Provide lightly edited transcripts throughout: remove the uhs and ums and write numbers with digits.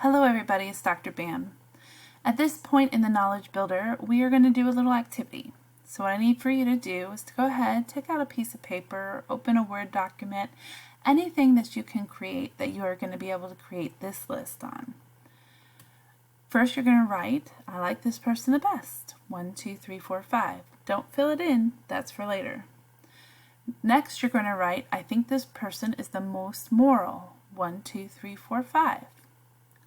Hello everybody, it's Dr. Bam. At this point in the Knowledge Builder, we are going to do a little activity. So what I need for you to do is to go ahead, take out a piece of paper, open a Word document, anything that you can create that you are going to be able to create this list on. First you're going to write, I like this person the best. 1, 2, 3, 4, 5. Don't fill it in, that's for later. Next you're going to write, I think this person is the most moral. 1, 2, 3, 4, 5.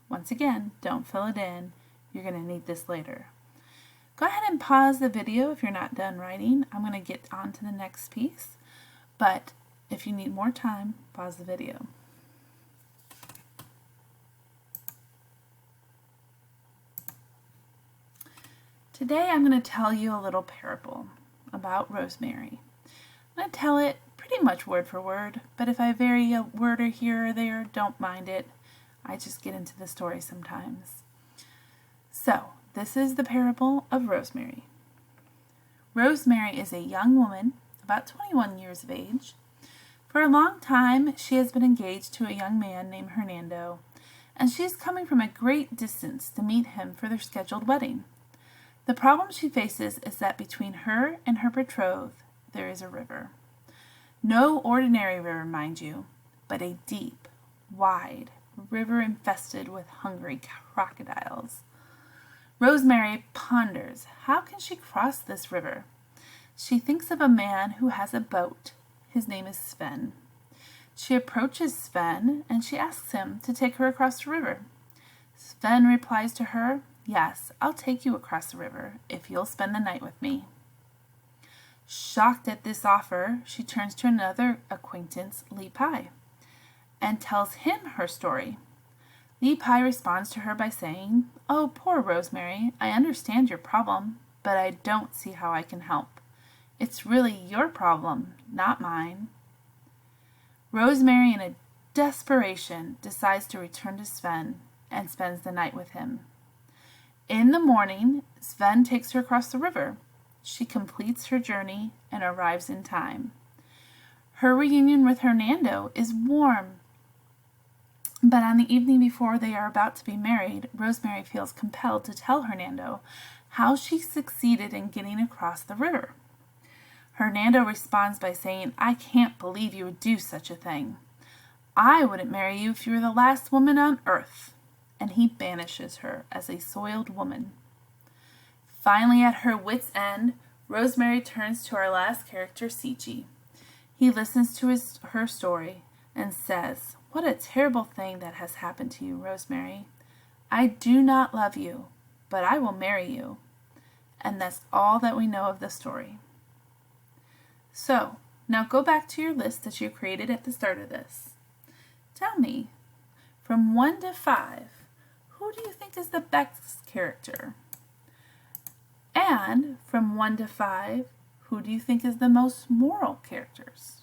Once again, don't fill it in. You're going to need this later. Go ahead and pause the video if you're not done writing. I'm going to get on to the next piece, but if you need more time, pause the video. Today I'm going to tell you a little parable about Rosemary. I'm going to tell it pretty much word for word, but if I vary a word or here or there, don't mind it. I just get into the story sometimes. So, this is the parable of Rosemary. Rosemary is a young woman, about 21 years of age. For a long time, she has been engaged to a young man named Hernando, and she is coming from a great distance to meet him for their scheduled wedding. The problem she faces is that between her and her betrothed, there is a river. No ordinary river, mind you, but a deep, wide river infested with hungry crocodiles. Rosemary ponders, how can she cross this river? She thinks of a man who has a boat. His name is Sven. She approaches Sven and she asks him to take her across the river. Sven replies to her, yes, I'll take you across the river if you'll spend the night with me. Shocked at this offer, she turns to another acquaintance, Lepi, and tells him her story. Lepi responds to her by saying, oh, poor Rosemary, I understand your problem, but I don't see how I can help. It's really your problem, not mine. Rosemary, in a desperation, decides to return to Sven and spends the night with him. In the morning, Sven takes her across the river. She completes her journey and arrives in time. Her reunion with Hernando is warm. But on the evening before they are about to be married, Rosemary feels compelled to tell Hernando how she succeeded in getting across the river. Hernando responds by saying, I can't believe you would do such a thing. I wouldn't marry you if you were the last woman on earth. And he banishes her as a soiled woman. Finally, at her wit's end, Rosemary turns to our last character, Sichi. He listens to her story and says, what a terrible thing that has happened to you, Rosemary. I do not love you, but I will marry you. And that's all that we know of the story. So, now go back to your list that you created at the start of this. Tell me, from 1 to 5, who do you think is the best character? And from 1 to 5, who do you think is the most moral characters?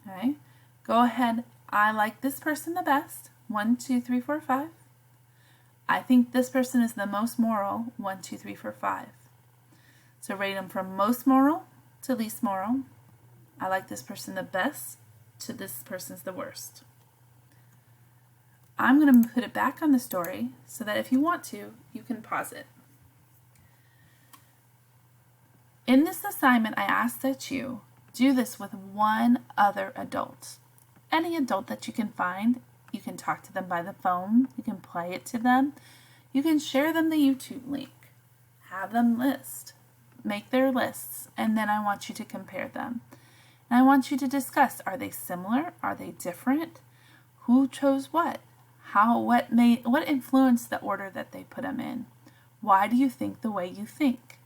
Okay. Go ahead, I like this person the best, 1, 2, 3, 4, 5. I think this person is the most moral, 1, 2, 3, 4, 5. So rate them from most moral to least moral. I like this person the best to this person's the worst. I'm going to put it back on the story so that if you want to, you can pause it. In this assignment, I ask that you do this with one other adult. Any adult that you can find. You can talk to them by the phone. You can play it to them. You can share them the YouTube link. Have them list. Make their lists. And then I want you to compare them. And I want you to discuss, are they similar? Are they different? Who chose what? What influenced the order that they put them in? Why do you think the way you think?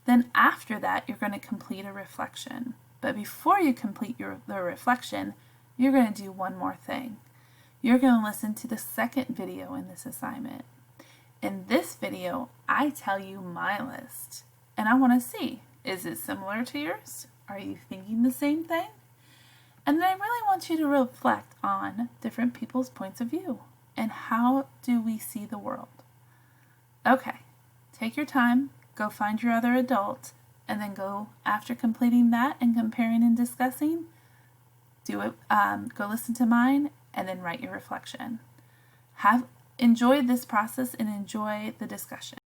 Then after that, you're going to complete a reflection. But before you complete the reflection, you're going to do one more thing. You're going to listen to the second video in this assignment. In this video, I tell you my list. And I want to see, is it similar to yours? Are you thinking the same thing? And then I really want you to reflect on different people's points of view. And how do we see the world? Okay, take your time, go find your other adult, and then go, after completing that and comparing and discussing, go listen to mine, and then write your reflection. Enjoy this process and enjoy the discussion.